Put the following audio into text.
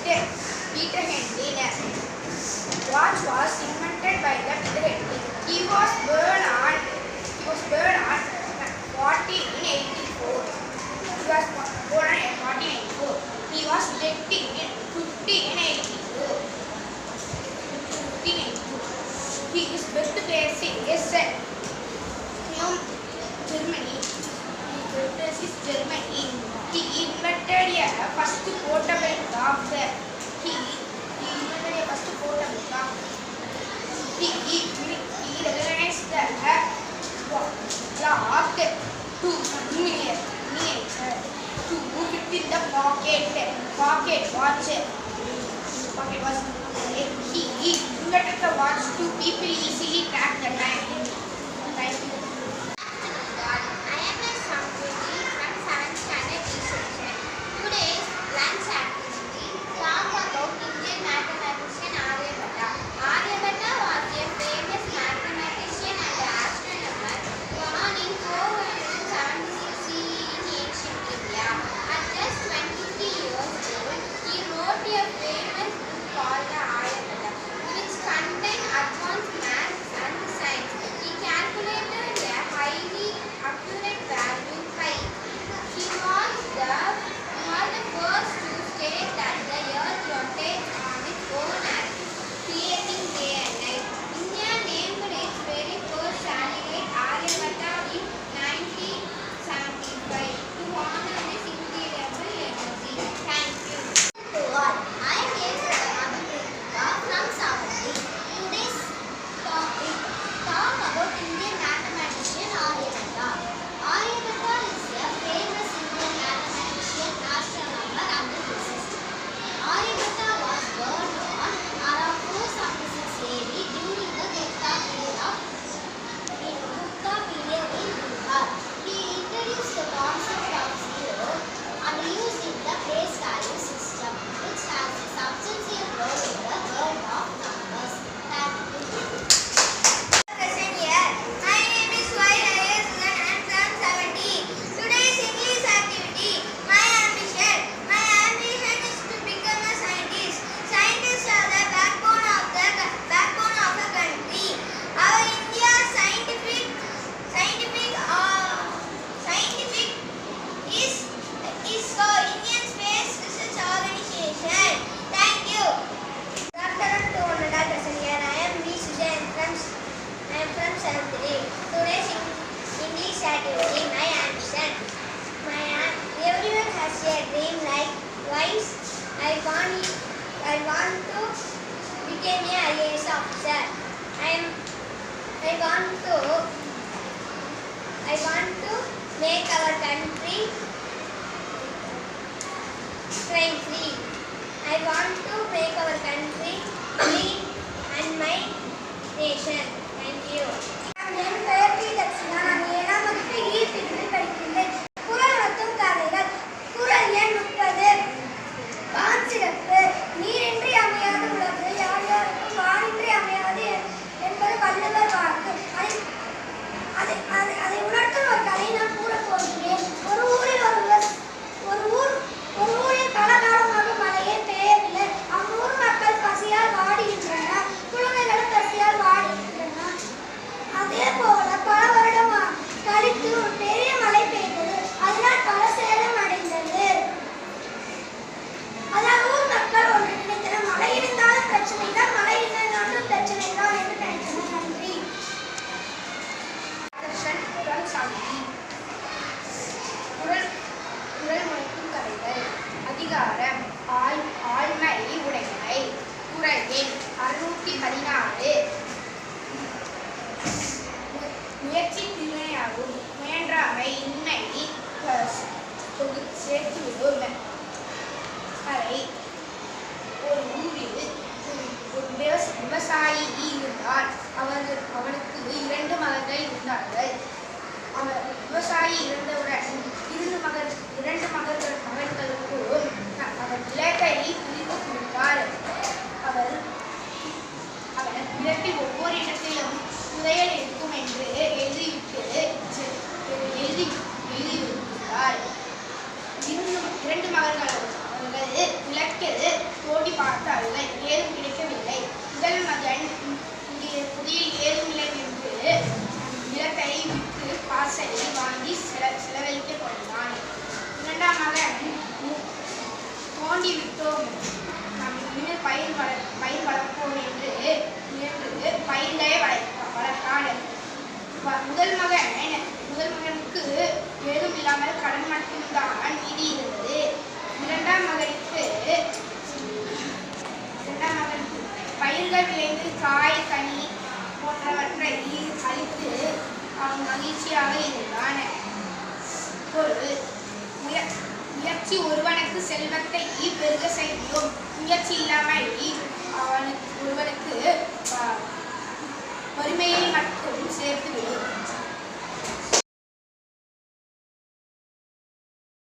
Peter Henley. Watch was invented by the Peter Henley. He was born on 1484. He was born in 1484. He was dead in 1582. His birthplace is Germany. He invented a first portable clock. He recognized the clock to miniature to fit in the pocket watch. He invented the watch to people easily track the time. Thank you. I want to become a IAS officer. I want to make our country crime free. I want to make our country clean and my nation. Thank you. என் பெயர் B. தட்சிணா. நான் 7ஆம் வகுப்பு இ பிரிவில் படிக்கின்றேன். குறள் மற்றும் கதைகள். குறள் எண் 30. வான் சிறப்பு. நீரின்றி அமையாத உலகு யார் யாருக்கும் வானின்றி அமையாது என்பது வள்ளுவர் வாக்கு. அதை உணர்த்தும் ஒரு கதை நான் கூறப் போகிறேன். ஒரு ஊரில் பல காலமாக மழையே பெய்யவில்லை. அவ்வூர் மக்கள் பசியால் வாடுகின்றனர். குழந்தைகளும் பசியால் வாடுகின்றனர். அதே போல பல வருடம் கழித்து ஒரு பெரிய மழை பெய்தது. அதனால் பல சேதம் அடைந்தது. அதாவது ஊர் மக்கள் ஒன்று நினைத்தனர், மழை இருந்தாலும் பிரச்சனை தான், மழை இல்லைனாலும் பிரச்சனை தான் என்று நினைத்தனர். நன்றி. குறள் முடிக்கும் கதைகள். அதிகாரம் ஆழ்மை உடைமை. குறள் எண் 614. முயற்சி திறமையாகும், முயன்றாமை இன்மை சேர்த்துவிடும். கதை. ஒரு ஊரில் ஒரு விவசாயி இருந்தார். அவனுக்கு 2 மகன்கள் இருந்தார்கள். விவசாயி இறந்தவுடன் 2 மகன்களுக்கும் அவர் நிலத்தை பிரித்து கொடுத்தார். அவர் நிலத்தில் ஒவ்வொரு இடத்திலும் புதையல் இருக்கும் என்று எழுதிவிட்டார். 2 மகன்கள் அவர்கள் நிலத்தில் தோண்டி பார்த்தார்கள், ஏதும் கிடைக்கவில்லை. முதல் மகன் புதியில் ஏதும் இல்லை என்று நிலத்தை விற்று காசை வாங்கி செலவழிக்க கொண்டான். இரண்டாம் மகன் தோண்டி விட்டோம், நாம் இனிமேல் பயிர் வளர்ப்போம் என்று பயிர்களை வளர்த்தான். முதல் மகனுக்கு ஏதும் இல்லாமல் கடன் மட்டும்தான் மீதி இருந்தது. இரண்டாம் மகனுக்கு பயிர்கள் விளைந்து காய் கனி போன்றவற்றை அளித்து அவன் மகிழ்ச்சியாக இருந்தான். முயற்சி ஒருவனுக்கு செல்வத்தை பெருக செய்யும், முயற்சி இல்லாமல் ஒருவனுக்கு வறுமையை மட்டும் சேர்த்துவிடும்.